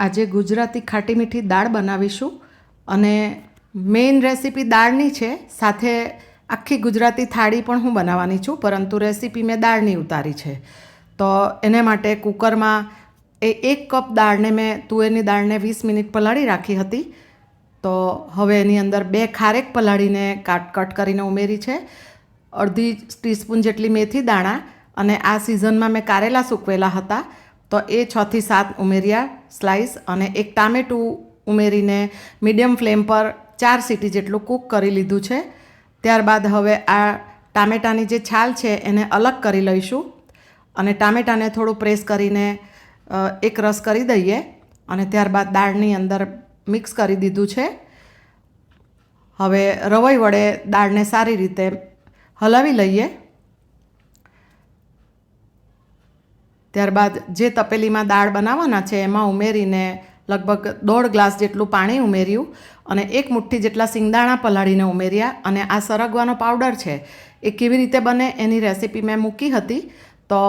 આજે ગુજરાતી ખાટી મીઠી દાળ બનાવીશું અને મેઇન રેસીપી દાળની છે. સાથે આખી ગુજરાતી થાળી પણ હું બનાવવાની છું, પરંતુ રેસીપી મેં દાળની ઉતારી છે. તો એને માટે કુકરમાં 1 કપ દાળને મેં તુવેરની દાળને 20 મિનિટ પલાળી રાખી હતી. તો હવે એની અંદર 2 ખારેક પલાળીને કટ કરીને ઉમેરી છે, અડધી ટીસ્પૂન જેટલી મેથી દાણા, અને આ સિઝનમાં મેં કારેલા સૂકવેલા હતા તો એ 6 થી 7 ઉમેર્યા સ્લાઈસ, અને 1 ટામેટું ઉમેરીને મીડિયમ ફ્લેમ પર 4 સીટી જેટલું કૂક કરી લીધું છે. ત્યારબાદ હવે આ ટામેટાની જે છાલ છે એને અલગ કરી લઈશું અને ટામેટાને થોડું પ્રેસ કરીને એક રસ કરી દઈએ અને ત્યારબાદ દાળની અંદર મિક્સ કરી દીધું છે. હવે રવઈ વડે દાળને સારી રીતે હલાવી લઈએ. ત્યારબાદ જે તપેલીમાં દાળ બનાવવાના છે એમાં ઉમેરીને લગભગ 1.5 ગ્લાસ જેટલું પાણી ઉમેર્યું અને 1 મુઠ્ઠી જેટલા સિંગદાણા પલાળીને ઉમેર્યા. અને આ સરગવાનો પાવડર છે એ કેવી રીતે બને એની રેસીપી મેં મૂકી હતી. તો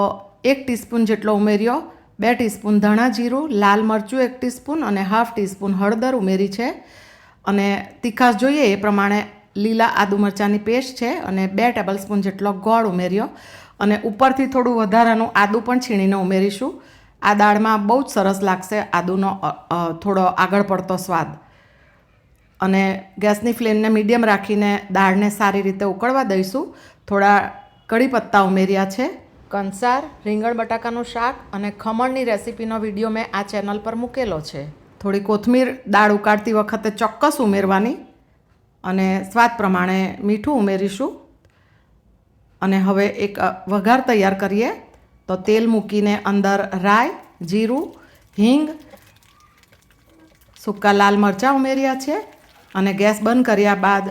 1 ટીસ્પૂન જેટલો ઉમેર્યો, 2 ટીસ્પૂન ધાણા જીરું, લાલ મરચું 1 ટીસ્પૂન અને ½ ટીસ્પૂન હળદર ઉમેરી છે. અને તીખાશ જોઈએ એ પ્રમાણે લીલા આદુ મરચાંની પેસ્ટ છે અને 2 ટેબલ સ્પૂન જેટલો ગોળ ઉમેર્યો અને ઉપરથી થોડું વધારાનું આદું પણ છીણીને ઉમેરીશું. આ દાળમાં બહુ જ સરસ લાગશે આદુનો થોડો આગળ પડતો સ્વાદ. અને ગેસની ફ્લેમને મીડિયમ રાખીને દાળને સારી રીતે ઉકળવા દઈશું. થોડા કઢી પત્તા ઉમેર્યા છે. કંસાર, રીંગણ બટાકાનું શાક અને ખમણની રેસીપીનો વિડીયો મેં આ ચેનલ પર મૂકેલો છે. થોડી કોથમીર દાળ ઉકાળતી વખતે ચોક્કસ ઉમેરવાની અને સ્વાદ પ્રમાણે મીઠું ઉમેરીશું. અને હવે એક વઘાર તૈયાર કરીએ. તો તેલ મૂકીને અંદર રાઈ, જીરું, હિંગ, સૂકા લાલ મરચાં ઉમેર્યા છે અને ગેસ બંધ કર્યા બાદ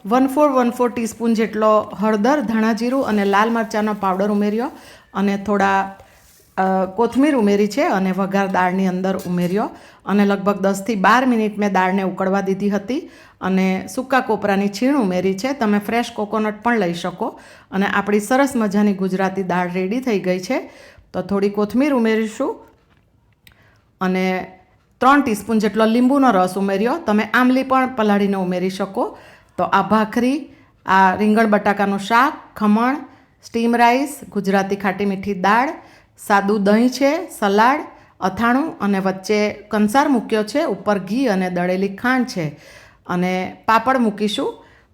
1/4 ટીસ્પૂન જેટલો હળદર, ધાણા જીરું અને લાલ મરચાંનો પાવડર ઉમેર્યો અને થોડા કોથમીર ઉમેરી છે અને વઘાર દાળની અંદર ઉમેર્યો અને લગભગ 10 થી 12 મિનિટ મેં દાળને ઉકળવા દીધી હતી. અને સૂકા કોપરાની છીણ ઉમેરી છે. તમે ફ્રેશ કોકોનટ પણ લઈ શકો. અને આપણી સરસ મજાની ગુજરાતી દાળ રેડી થઈ ગઈ છે. તો થોડી કોથમીર ઉમેરીશું અને 3 ટીસ્પૂન જેટલો લીંબુનો રસ ઉમેર્યો. તમે આમલી પણ પલાળીને ઉમેરી શકો. તો આ ભાખરી, આ રીંગણ બટાકાનું શાક, ખમણ, સ્ટીમ રાઈસ, ગુજરાતી ખાટી મીઠી દાળ, સાદું દહીં છે, સલાડ, અથાણું અને વચ્ચે કંસાર મૂક્યો છે, ઉપર ઘી અને દળેલી ખાંડ છે અને પાપડ મૂકીશું.